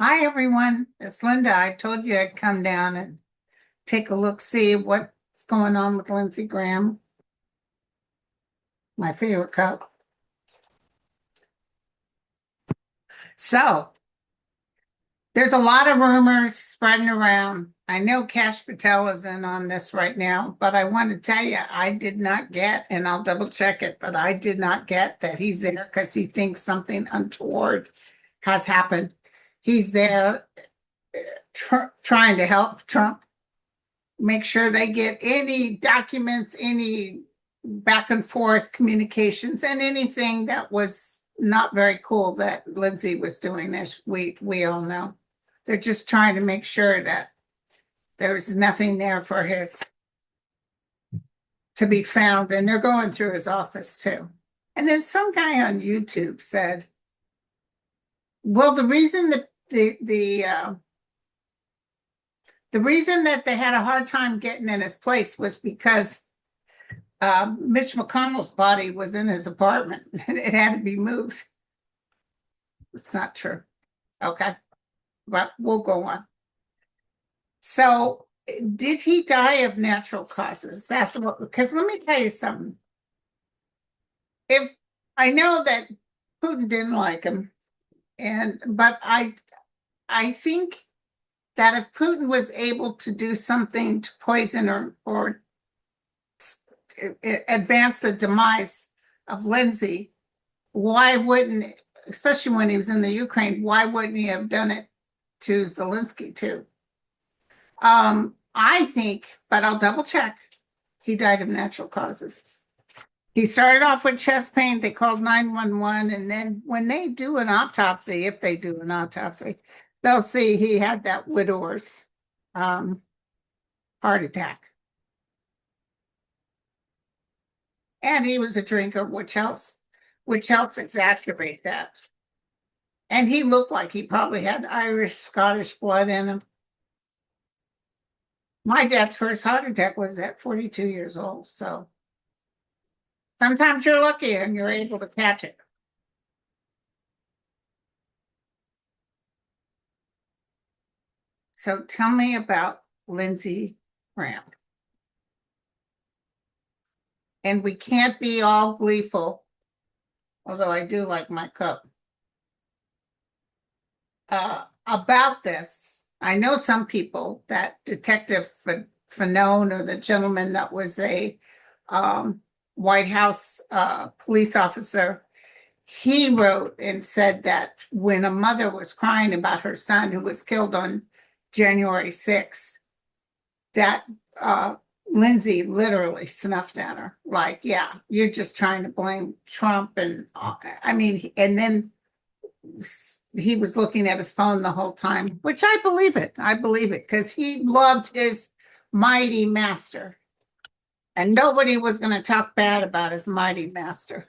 Hi, everyone. It's Linda. I told you I'd come down and take a look, see what's going on with Lindsey Graham, my favorite cup. So there's a lot of rumors spreading around. I know Cash Patel is in on this right now, but I want to tell you, I did not get, and I'll double check it, but I did not get that he's there because he thinks something untoward has happened. He's there trying to help Trump make sure they get any documents, any back and forth communications, and anything that was not very cool that Lindsay was doing, as we all know. They're just trying to make sure that there's nothing there for his to be found, and they're going through his office too. And then some guy on YouTube said, "Well, the reason that the reason that they had a hard time getting in his place was because Mitch McConnell's body was in his apartment and it had to be moved." It's not true. Okay. But we'll go on. So, did he die of natural causes? That's what, because let me tell you something. If I know that Putin didn't like him, but I think that if Putin was able to do something to poison or advance the demise of Lindsay, why wouldn't, especially when he was in the Ukraine, why wouldn't he have done it to Zelensky too? I think, but I'll double check, he died of natural causes. He started off with chest pain. They called 911. And then when they do an autopsy, if they do an autopsy, they'll see he had that widower's heart attack. And he was a drinker, which helps exacerbate that. And he looked like he probably had Irish, Scottish blood in him. My dad's first heart attack was at 42 years old. So sometimes you're lucky and you're able to catch it. So tell me about Lindsey Graham. And we can't be all gleeful, although I do like my cup, about this. I know some people, that Detective Fanone, or the gentleman that was a White House police officer, he wrote and said that when a mother was crying about her son who was killed on January 6th, that Lindsay literally snuffed at her. Like, yeah, you're just trying to blame Trump. And I mean, and then he was looking at his phone the whole time, which I believe it. I believe it because he loved his mighty master. And nobody was going to talk bad about his mighty master.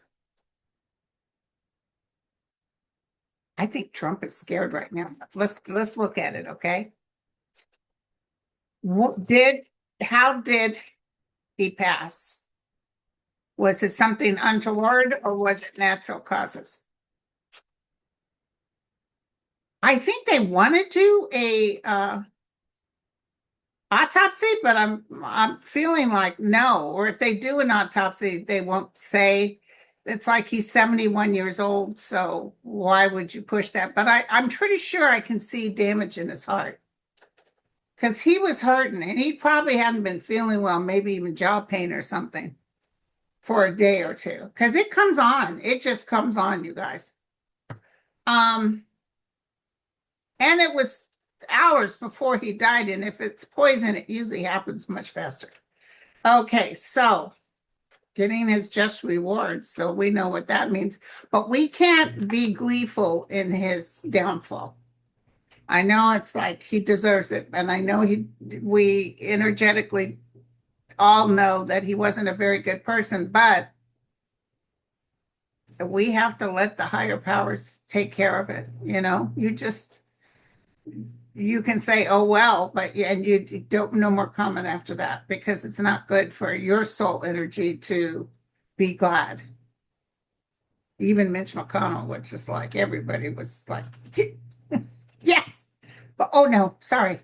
I think Trump is scared right now. Let's look at it, okay? How did he pass? Was it something untoward or was it natural causes? I think they want to do a autopsy, but I'm feeling like no. Or if they do an autopsy, they won't say. It's like he's 71 years old, so why would you push that? But I'm pretty sure I can see damage in his heart because he was hurting and he probably hadn't been feeling well, maybe even jaw pain or something for a day or two because it comes on. It just comes on, you guys. And it was hours before he died. And if it's poison, it usually happens much faster. Okay, so getting his just rewards. So we know what that means. But we can't be gleeful in his downfall. I know it's like he deserves it. And I know we energetically all know that he wasn't a very good person, but we have to let the higher powers take care of it. You can say, oh, well, but and you don't, no more comment after that because it's not good for your soul energy to be glad. Even Mitch McConnell, which is like everybody was like, yes. But oh no, sorry.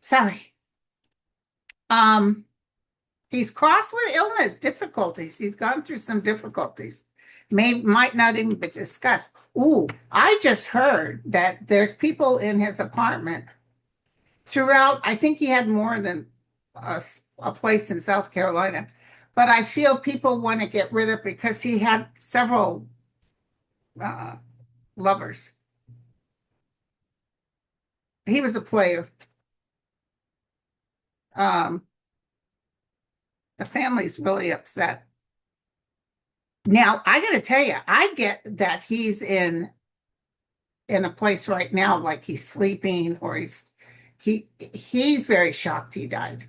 Sorry. Um, he's crossed with illness, difficulties. He's gone through some difficulties. Might not even be discussed. Ooh, I just heard that there's people in his apartment throughout. I think he had more than a place in South Carolina, but I feel people want to get rid of because he had several uh, lovers. He was a player. Um, the family's really upset. Now, I got to tell you, I get that he's in a place right now, like he's sleeping or he's very shocked he died.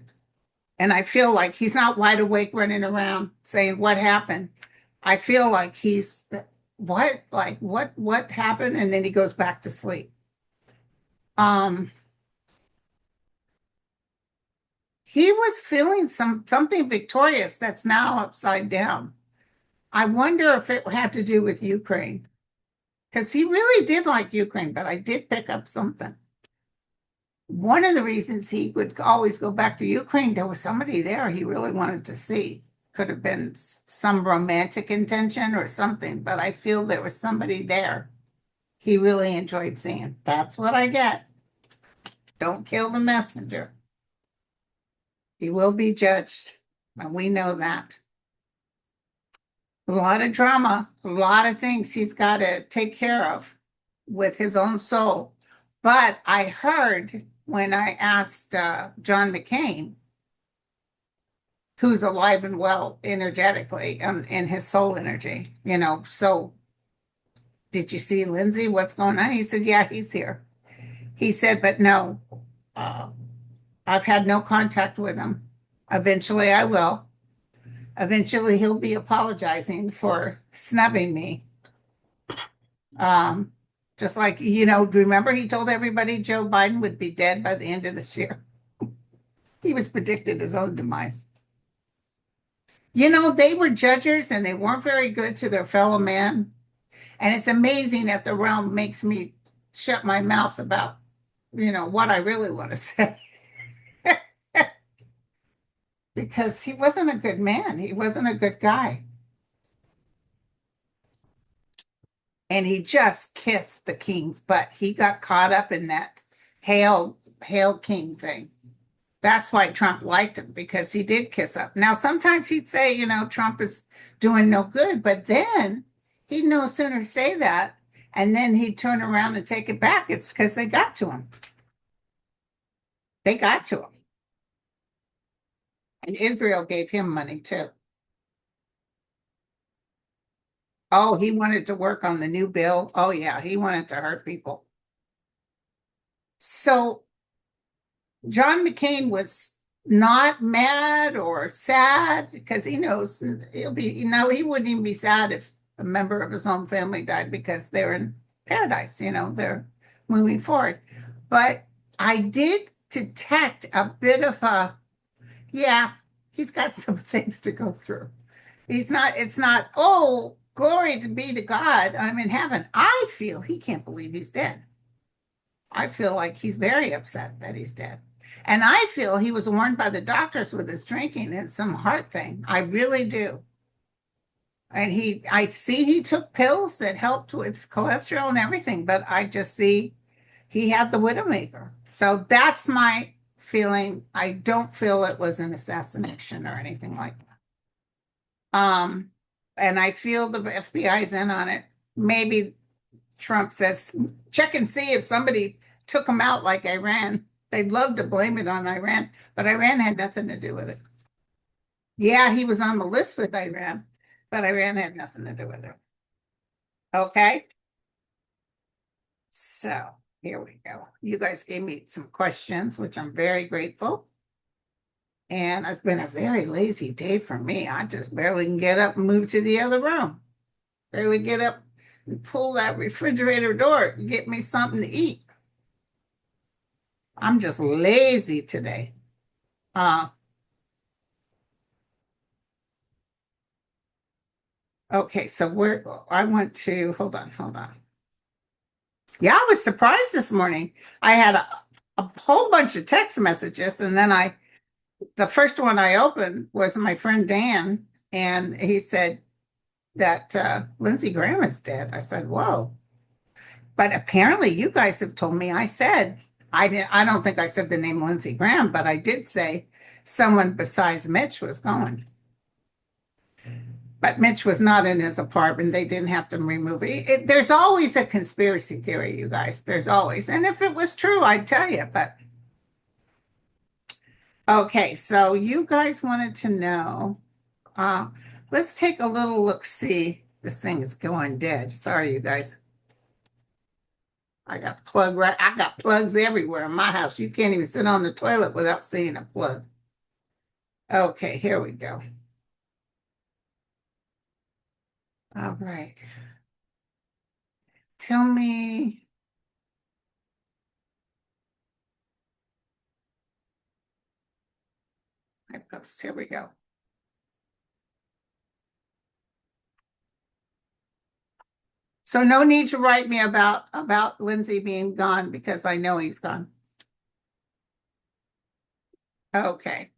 And I feel like he's not wide awake running around saying what happened. I feel like he's what happened? And then he goes back to sleep. Um, he was feeling something victorious that's now upside down. I wonder if it had to do with Ukraine, because he really did like Ukraine, but I did pick up something. One of the reasons he would always go back to Ukraine, there was somebody there he really wanted to see. Could have been some romantic intention or something, but I feel there was somebody there he really enjoyed seeing. That's what I get. Don't kill the messenger. He will be judged, and we know that. A lot of drama, a lot of things he's got to take care of with his own soul. But I heard when I asked John McCain, who's alive and well energetically in his soul energy, so did you see Lindsay? What's going on? He said, yeah, he's here. He said, but no, uh, I've had no contact with him. Eventually I will. Eventually he'll be apologizing for snubbing me. Um, just like, remember he told everybody Joe Biden would be dead by the end of this year. He was predicted his own demise. They were judges and they weren't very good to their fellow man. And it's amazing that the realm makes me shut my mouth about, what I really want to say. Because he wasn't a good man. He wasn't a good guy. And he just kissed the king's butt. He got caught up in that hail king thing. That's why Trump liked him, because he did kiss up. Now, sometimes he'd say, Trump is doing no good, but then he'd no sooner say that, and then he'd turn around and take it back. It's because they got to him. They got to him. And Israel gave him money too. Oh, he wanted to work on the new bill. Oh, yeah, he wanted to hurt people. So John McCain was not mad or sad because he knows he wouldn't even be sad if a member of his own family died because they're in paradise, they're moving forward. But I did detect a bit of yeah, he's got some things to go through. It's not, oh, glory to be to God, I'm in heaven. I feel he can't believe he's dead. I feel like he's very upset that he's dead. And I feel he was warned by the doctors with his drinking. It's some heart thing. I really do. And I see he took pills that helped with cholesterol and everything, but I just see he had the Widowmaker. So that's my feeling. I don't feel it was an assassination or anything like that. And I feel the FBI's in on it. Maybe Trump says, check and see if somebody took him out like Iran. They'd love to blame it on Iran, but Iran had nothing to do with it. Yeah, he was on the list with Iran, but Iran had nothing to do with it. Okay. So here we go. You guys gave me some questions, which I'm very grateful. And it's been a very lazy day for me. I just barely can get up and move to the other room. Barely get up and pull that refrigerator door and get me something to eat. I'm just lazy today. Uh, okay, so I want to, hold on. Yeah, I was surprised this morning. I had a whole bunch of text messages, and then the first one I opened was my friend Dan, and he said that Lindsey Graham is dead. I said, "Whoa!" But apparently, you guys have told me I said I didn't. I don't think I said the name Lindsey Graham, but I did say someone besides Mitch was going. But Mitch was not in his apartment. They didn't have to remove it. There's always a conspiracy theory, you guys. There's always. And if it was true, I'd tell you. But okay, so you guys wanted to know. Uh, let's take a little look. See, this thing is going dead. Sorry, you guys. I got plugs everywhere in my house. You can't even sit on the toilet without seeing a plug. Okay, here we go. All right. Tell me. I post. Here we go. So no need to write me about Lindsay being gone because I know he's gone. Okay.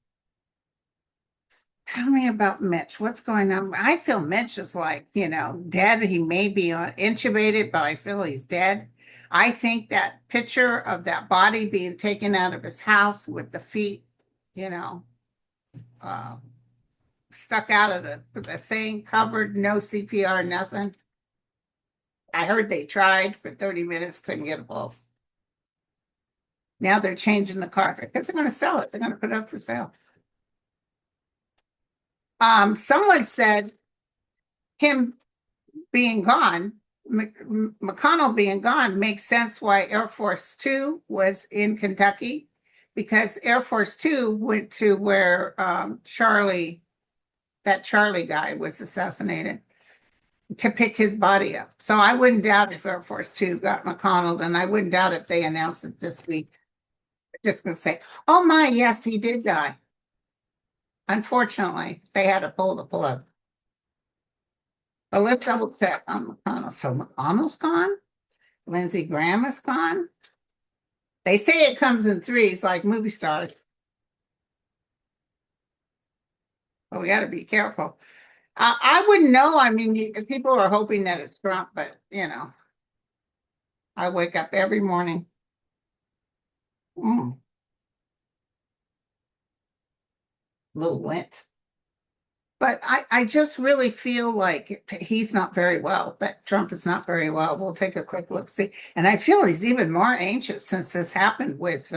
Tell me about Mitch. What's going on? I feel Mitch is like, dead. He may be intubated, but I feel he's dead. I think that picture of that body being taken out of his house with the feet, you know, uh, stuck out of the thing, covered, no CPR, nothing. I heard they tried for 30 minutes, couldn't get a pulse. Now they're changing the carpet because they're going to sell it. They're going to put it up for sale. Someone said him being gone, McConnell being gone makes sense why Air Force Two was in Kentucky because Air Force Two went to where that Charlie guy was assassinated to pick his body up. So I wouldn't doubt if Air Force Two got McConnell, and I wouldn't doubt if they announced it this week. Just gonna say, oh my, yes, he did die. Unfortunately, they had to pull the plug. But let's double check on McConnell. So McConnell's gone. Lindsey Graham is gone. They say it comes in threes like movie stars, but we got to be careful. I wouldn't know. I mean, people are hoping that it's Trump, but I wake up every morning. Mm, a little lint. But I just really feel like he's not very well, that Trump is not very well. We'll take a quick look, see. And I feel he's even more anxious since this happened with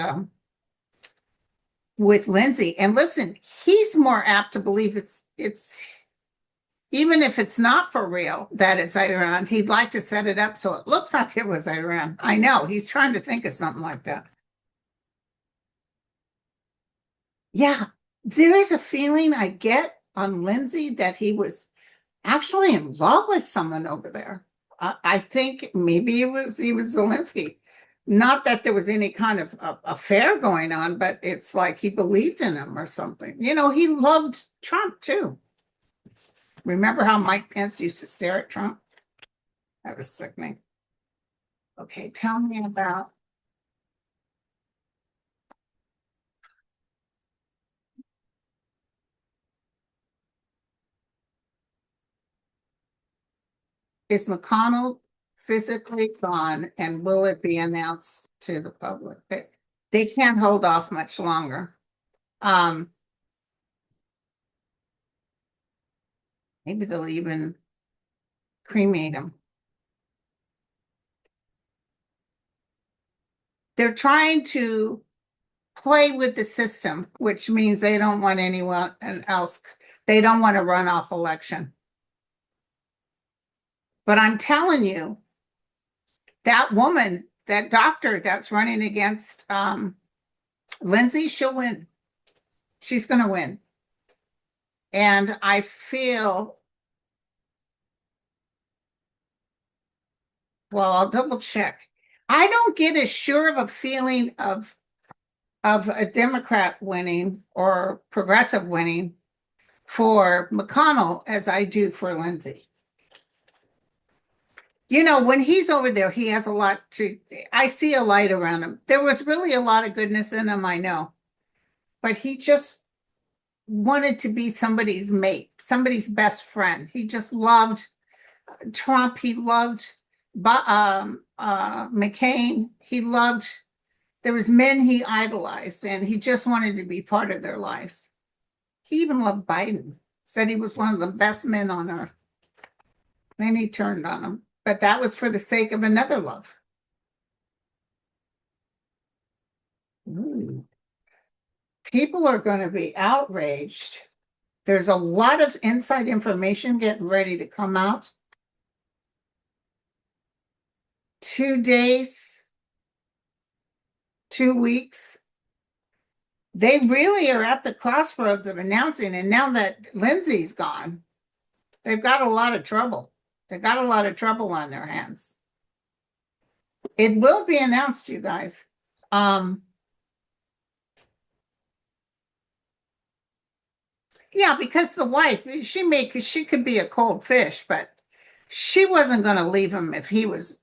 Lindsay. And listen, he's more apt to believe it's even if it's not for real that it's Iran, he'd like to set it up so it looks like it was Iran. I know he's trying to think of something like that. Yeah, there is a feeling I get on Lindsay that he was actually in love with someone over there. I think maybe it was even Zelensky. Not that there was any kind of affair going on, but it's like he believed in him or something. He loved Trump too. Remember how Mike Pence used to stare at Trump? That was sickening. Okay, tell me about is McConnell physically gone and will it be announced to the public? They can't hold off much longer. Um, maybe they'll even cremate him. They're trying to play with the system, which means they don't want anyone else, they don't want a runoff election. But I'm telling you, that woman, that doctor that's running against Lindsay, she'll win. She's going to win. And I feel, well, I'll double check. I don't get as sure of a feeling of a Democrat winning or progressive winning for McConnell as I do for Lindsay. You know, when he's over there, he has a lot to, I see a light around him. There was really a lot of goodness in him, I know, but he just wanted to be somebody's mate, somebody's best friend. He just loved Trump. He loved McCain. He loved, there was men he idolized, and he just wanted to be part of their lives. He even loved Biden, said he was one of the best men on earth. Then he turned on him, but that was for the sake of another love. Ooh. People are going to be outraged. There's a lot of inside information getting ready to come out. 2 days, 2 weeks. They really are at the crossroads of announcing. And now that Lindsay's gone, they've got a lot of trouble. They've got a lot of trouble on their hands. It will be announced, you guys. Yeah, because the wife, she could be a cold fish, but she wasn't going to leave him if he was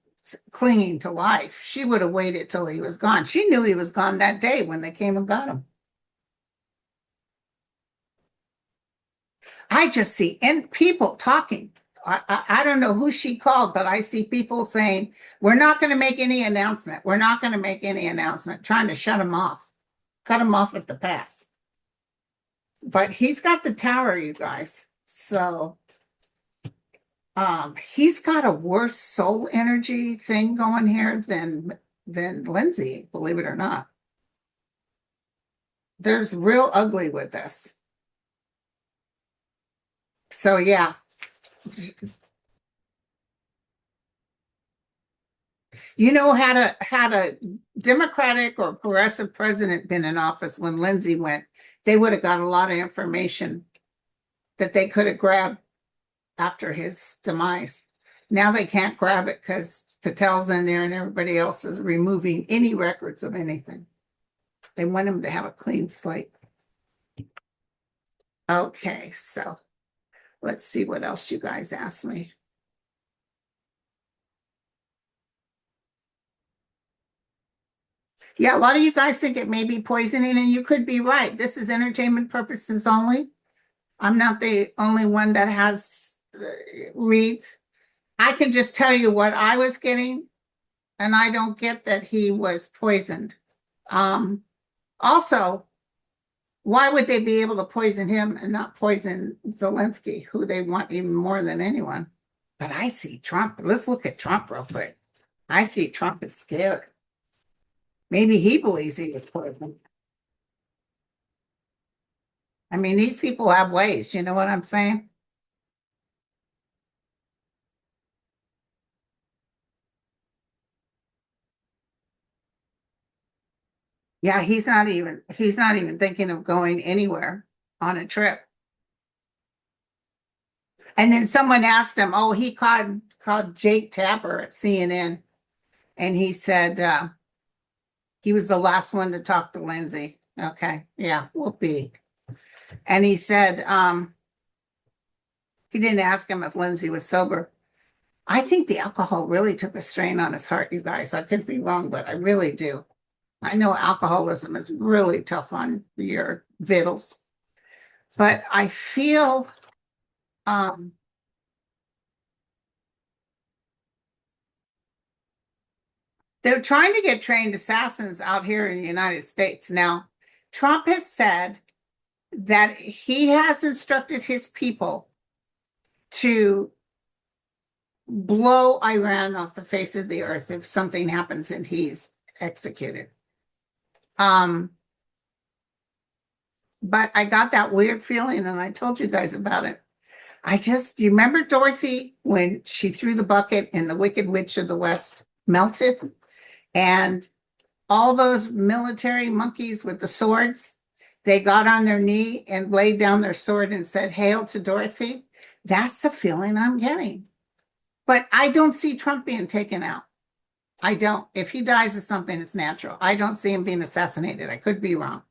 clinging to life. She would have waited till he was gone. She knew he was gone that day when they came and got him. I just see and people talking. I don't know who she called, but I see people saying, we're not going to make any announcement. We're not going to make any announcement, trying to shut him off, cut him off at the pass. But he's got the tower, you guys. So he's got a worse soul energy thing going here than Lindsay, believe it or not. There's real ugly with this. So yeah. You know, had a Democratic or progressive president been in office when Lindsay went, they would have got a lot of information that they could have grabbed after his demise. Now they can't grab it because Patel's in there and everybody else is removing any records of anything. They want him to have a clean slate. Okay, so let's see what else you guys asked me. Yeah, a lot of you guys think it may be poisoning, and you could be right. This is entertainment purposes only. I'm not the only one that has reads. I can just tell you what I was getting, and I don't get that he was poisoned. Also, why would they be able to poison him and not poison Zelensky, who they want even more than anyone? But I see Trump. Let's look at Trump real quick. I see Trump is scared. Maybe he believes he was poisoned. I mean, these people have ways. You know what I'm saying? Yeah, he's not even thinking of going anywhere on a trip. And then someone asked him, oh, he called Jake Tapper at CNN, and he said he was the last one to talk to Lindsay. Okay, yeah, whoopee. And he said he didn't ask him if Lindsay was sober. I think the alcohol really took a strain on his heart, you guys. I could be wrong, but I really do. I know alcoholism is really tough on your vitals, but I feel um, they're trying to get trained assassins out here in the United States. Now, Trump has said that he has instructed his people to blow Iran off the face of the earth if something happens and he's executed. But I got that weird feeling, and I told you guys about it. You remember Dorothy when she threw the bucket and the Wicked Witch of the West melted? And all those military monkeys with the swords, they got on their knee and laid down their sword and said, "Hail to Dorothy." That's the feeling I'm getting. But I don't see Trump being taken out. I don't. If he dies of something, it's natural. I don't see him being assassinated. I could be wrong,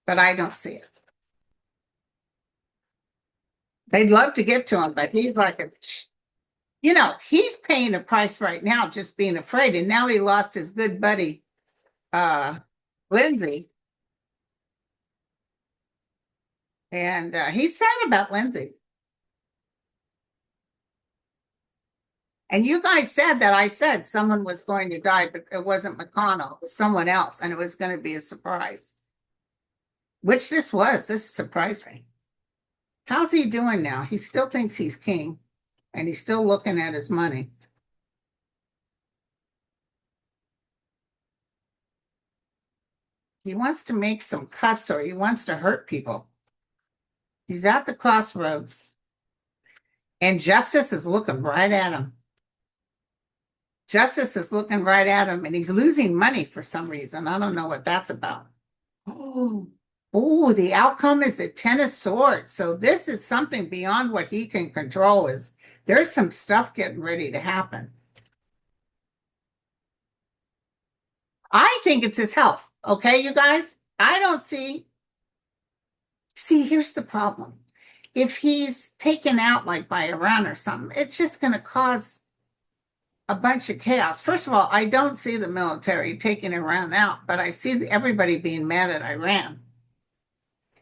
but I don't see it. They'd love to get to him, but he's like a He's paying a price right now just being afraid. And now he lost his good buddy, uh, Lindsay. And he's sad about Lindsay. And you guys said that I said someone was going to die, but it wasn't McConnell, it was someone else, and it was going to be a surprise. Which this was. This surprised me. How's he doing now? He still thinks he's king, and he's still looking at his money. He wants to make some cuts or he wants to hurt people. He's at the crossroads, and justice is looking right at him. Justice is looking right at him, and he's losing money for some reason. I don't know what that's about. Oh, oh, the outcome is the Ten of Swords. So this is something beyond what he can control. Is there's some stuff getting ready to happen. I think it's his health. Okay, you guys? I don't see. See, here's the problem. If he's taken out like by Iran or something, it's just going to cause a bunch of chaos. First of all, I don't see the military taking Iran out, but I see everybody being mad at Iran.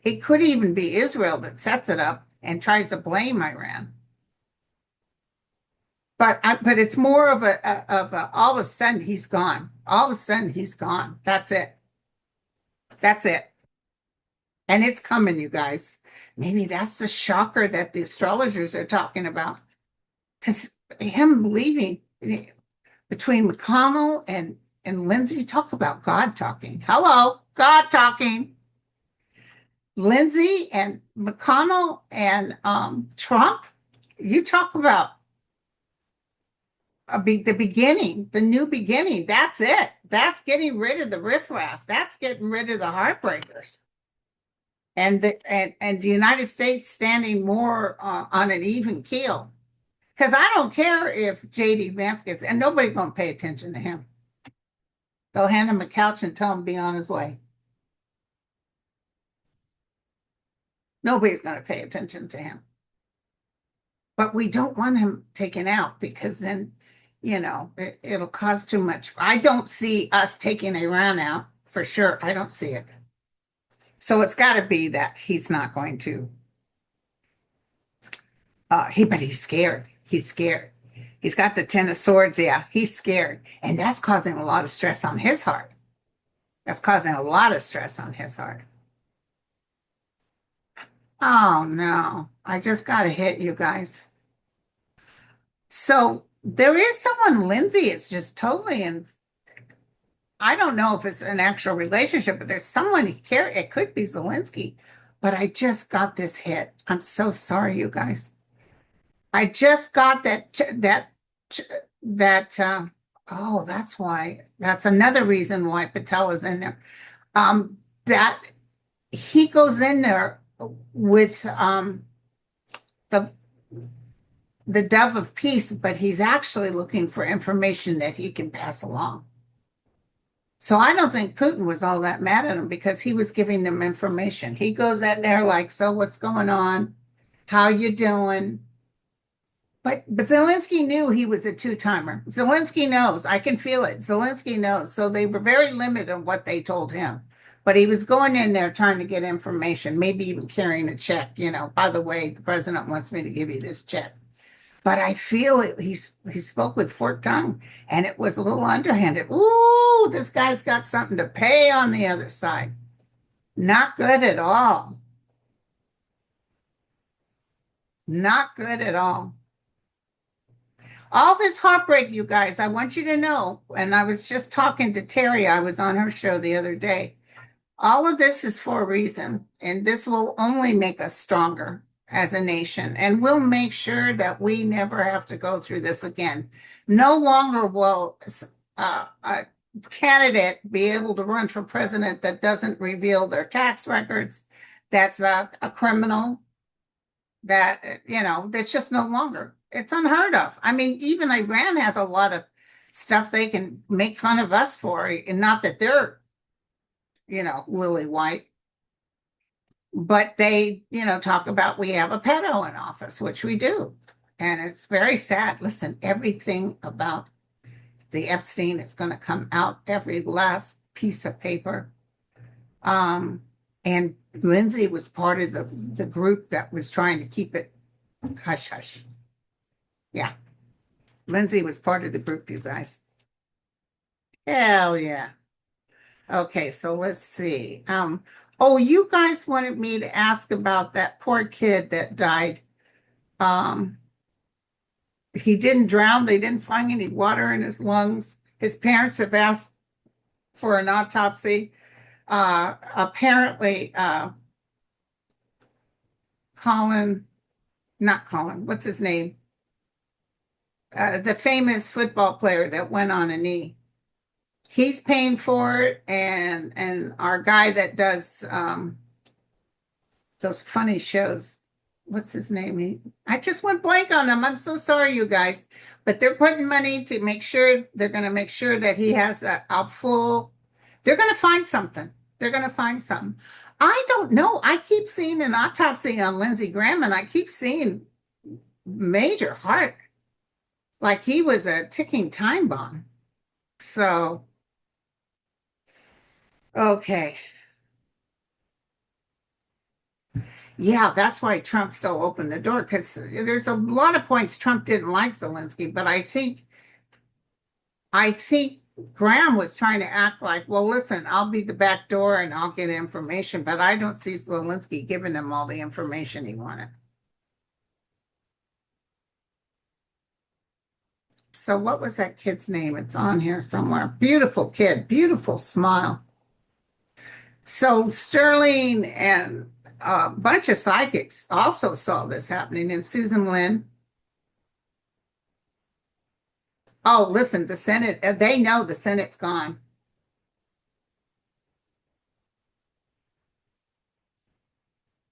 It could even be Israel that sets it up and tries to blame Iran. But it's more of a all of a sudden he's gone. All of a sudden he's gone. That's it. That's it. And it's coming, you guys. Maybe that's the shocker that the astrologers are talking about. Because him leaving between McConnell and Lindsay, talk about God talking. Hello, God talking. Lindsay and McConnell and Trump, you talk about the beginning, the new beginning. That's it. That's getting rid of the riffraff. That's getting rid of the heartbreakers. And the United States standing more on an even keel. Because I don't care if JD Vance gets, and nobody's going to pay attention to him. They'll hand him a couch and tell him to be on his way. Nobody's going to pay attention to him. But we don't want him taken out because then, it'll cause too much. I don't see us taking Iran out for sure. I don't see it. So it's got to be that he's not going to. But he's scared. He's scared. He's got the Ten of Swords. Yeah, he's scared. And that's causing a lot of stress on his heart. That's causing a lot of stress on his heart. Oh no, I just got to hit you guys. So there is someone, Lindsay, is just totally in. I don't know if it's an actual relationship, but there's someone he care. It could be Zelensky, but I just got this hit. I'm so sorry, you guys. I just got that. Oh, that's why. That's another reason why Patel is in there. That he goes in there with the the dove of peace, but he's actually looking for information that he can pass along. So I don't think Putin was all that mad at him because he was giving them information. He goes in there like, so what's going on? How you doing? But Zelensky knew he was a two-timer. Zelensky knows. I can feel it. Zelensky knows. So they were very limited on what they told him. But he was going in there trying to get information, maybe even carrying a check. By the way, the president wants me to give you this check. But I feel it. He spoke with forked tongue, and it was a little underhanded. Ooh, this guy's got something to pay on the other side. Not good at all. Not good at all. All this heartbreak, you guys, I want you to know, and I was just talking to Terry, I was on her show the other day. All of this is for a reason, and this will only make us stronger as a nation, and we'll make sure that we never have to go through this again. No longer will a candidate be able to run for president that doesn't reveal their tax records, that's a criminal, that's just no longer. It's unheard of. I mean, even Iran has a lot of stuff they can make fun of us for, and not that they're, lily white, but they, talk about we have a pedo in office, which we do. And it's very sad. Listen, everything about the Epstein is going to come out, every last piece of paper. Um, and Lindsay was part of the group that was trying to keep it hush hush. Yeah, Lindsay was part of the group, you guys. Hell yeah. Okay, so let's see. Oh, you guys wanted me to ask about that poor kid that died. Um, he didn't drown. They didn't find any water in his lungs. His parents have asked for an autopsy. Apparently, Colin, not Colin, what's his name? The famous football player that went on a knee. He's paying for it, and our guy that does those funny shows. What's his name? I just went blank on him. I'm so sorry, you guys. But they're putting money to make sure they're going to make sure that he has a full. They're going to find something. They're going to find something. I don't know. I keep seeing an autopsy on Lindsey Graham, and I keep seeing major heart, like he was a ticking time bomb. So, okay. Yeah, that's why Trump still opened the door because there's a lot of points Trump didn't like Zelensky, but I think Graham was trying to act like, well, listen, I'll be the back door and I'll get information, but I don't see Zelensky giving him all the information he wanted. So what was that kid's name? It's on here somewhere. Beautiful kid, beautiful smile. So Sterling and a bunch of psychics also saw this happening, and Susan Lynn. Oh, listen, the Senate, they know the Senate's gone.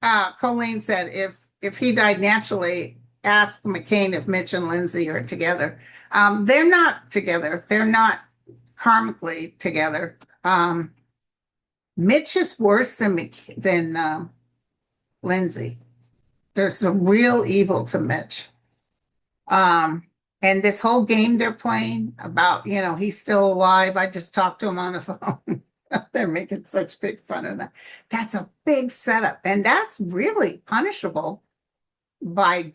Colleen said if he died naturally, ask McCain if Mitch and Lindsay are together. They're not together. They're not karmically together. Mitch is worse than Lindsay. There's some real evil to Mitch. Um, and this whole game they're playing about, he's still alive. I just talked to him on the phone. They're making such big fun of that. That's a big setup, and that's really punishable by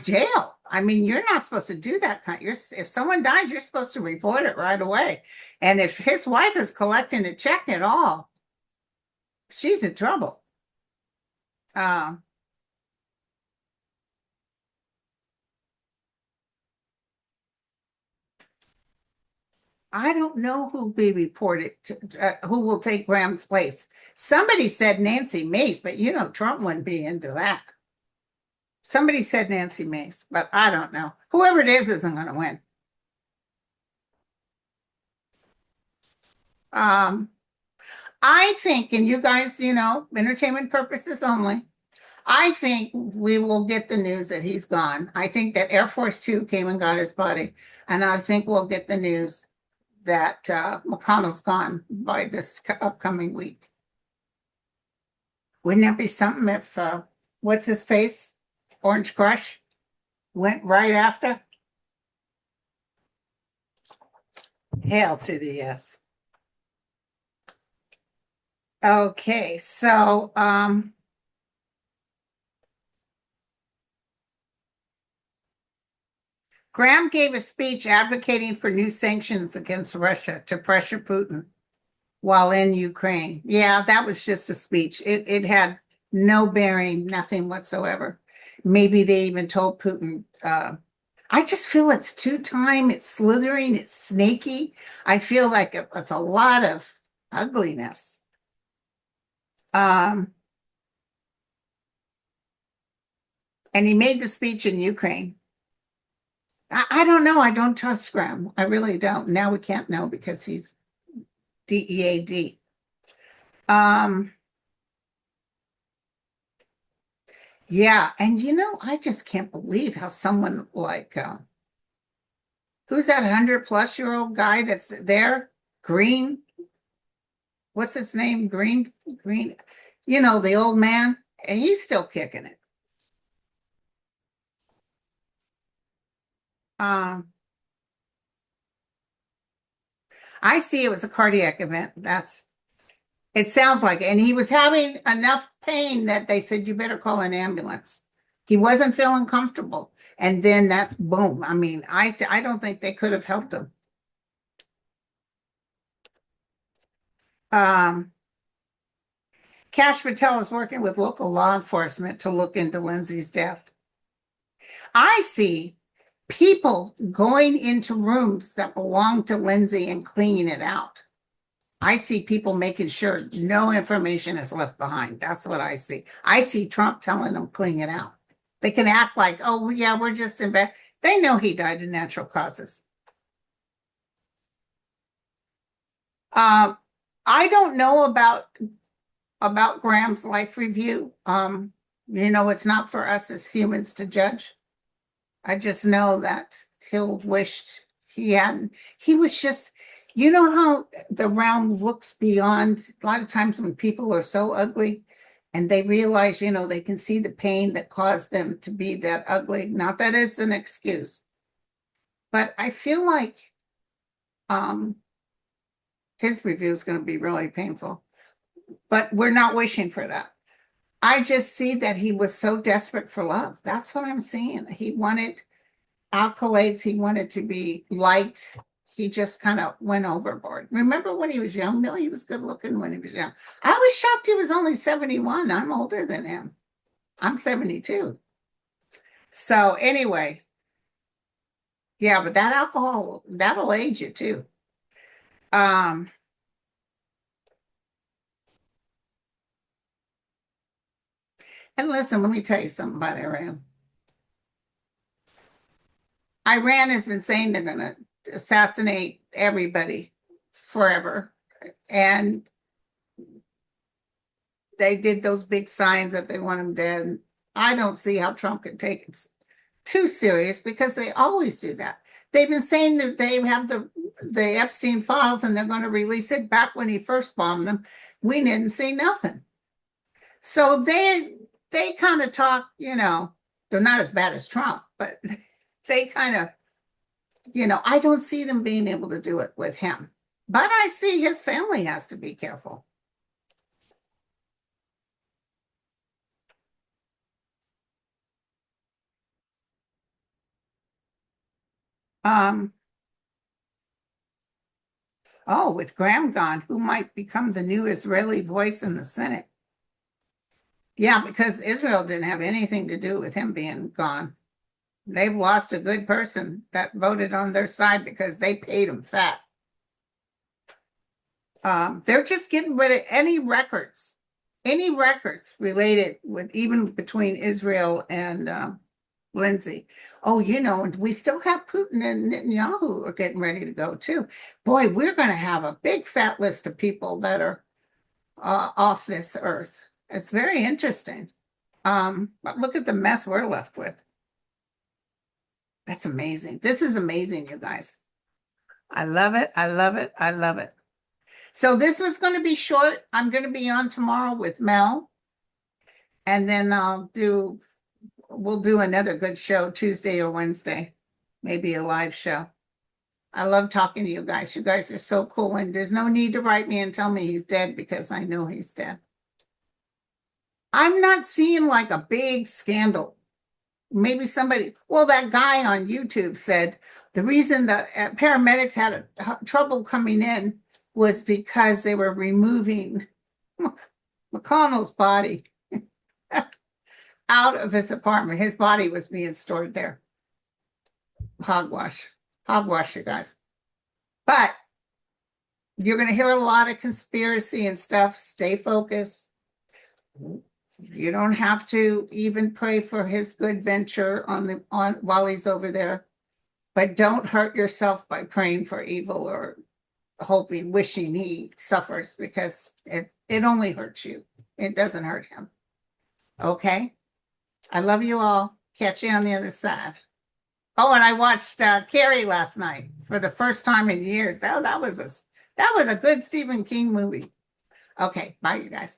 jail. I mean, you're not supposed to do that if someone dies, you're supposed to report it right away. And if his wife is collecting a check at all, she's in trouble. Um, I don't know who be reported who will take Graham's place. Somebody said Nancy Mace, but Trump wouldn't be into that. Somebody said Nancy Mace, but I don't know. Whoever it is isn't going to win. Um, I think, and you guys, entertainment purposes only, I think we will get the news that he's gone. I think that Air Force Two came and got his body. And I think we'll get the news that McConnell's gone by this upcoming week. Wouldn't that be something if, what's his face? Orange Crush went right after? Hail to the yes. Okay, so Graham gave a speech advocating for new sanctions against Russia to pressure Putin while in Ukraine. Yeah, that was just a speech. It had no bearing, nothing whatsoever. Maybe they even told Putin, I just feel it's two-time, it's slithering, it's snaky. I feel like it's a lot of ugliness. Um, and he made the speech in Ukraine. I don't know. I don't trust Graham. I really don't. Now we can't know because he's DEAD. Um, yeah, and I just can't believe how someone like who's that 100-plus-year-old guy that's there? Green, what's his name? Green, the old man, and he's still kicking it. Um, I see it was a cardiac event. It sounds like it. And he was having enough pain that they said, you better call an ambulance. He wasn't feeling comfortable. And then that's boom. I mean, I don't think they could have helped him. Um, Cash Patel is working with local law enforcement to look into Lindsay's death. I see people going into rooms that belong to Lindsay and cleaning it out. I see people making sure no information is left behind. That's what I see. I see Trump telling them clean it out. They can act like, oh yeah, we're just in bed. They know he died of natural causes. Um, I don't know about Graham's life review. It's not for us as humans to judge. I just know that he'll wish he hadn't. He was just, you know how the realm looks beyond. A lot of times when people are so ugly and they realize, they can see the pain that caused them to be that ugly. Not that it's an excuse, but I feel like his review is going to be really painful. But we're not wishing for that. I just see that he was so desperate for love. That's what I'm seeing. He wanted accolades. He wanted to be liked. He just kind of went overboard. Remember when he was young? No, he was good looking when he was young. I was shocked he was only 71. I'm older than him. I'm 72. So anyway, yeah, but that alcohol, that'll age you too. Um, and listen, let me tell you something about Iran. Iran has been saying they're going to assassinate everybody forever. And they did those big signs that they want them dead. I don't see how Trump could take it too serious because they always do that. They've been saying that they have the Epstein files and they're going to release it. Back when he first bombed them, we didn't see nothing. So they kind of talk, they're not as bad as Trump, but they kind of, I don't see them being able to do it with him. But I see his family has to be careful. Um, oh, with Graham gone, who might become the new Israeli voice in the Senate? Yeah, because Israel didn't have anything to do with him being gone. They've lost a good person that voted on their side because they paid him fat. They're just getting rid of any records related with even between Israel and Lindsay. Oh, and we still have Putin and Netanyahu are getting ready to go too. Boy, we're going to have a big fat list of people that are off this earth. It's very interesting. But look at the mess we're left with. That's amazing. This is amazing, you guys. I love it. I love it. I love it. So this was going to be short. I'm going to be on tomorrow with Mel. And then we'll do another good show Tuesday or Wednesday, maybe a live show. I love talking to you guys. You guys are so cool. And there's no need to write me and tell me he's dead because I know he's dead. I'm not seeing like a big scandal. Maybe that guy on YouTube said the reason that paramedics had trouble coming in was because they were removing McConnell's body out of his apartment. His body was being stored there. Hogwash, you guys. But you're going to hear a lot of conspiracy and stuff. Stay focused. You don't have to even pray for his good venture while he's over there. But don't hurt yourself by praying for evil or wishing he suffers because it only hurts you. It doesn't hurt him. Okay? I love you all. Catch you on the other side. Oh, and I watched Carrie last night for the first time in years. Oh, that was a good Stephen King movie. Okay, bye, you guys.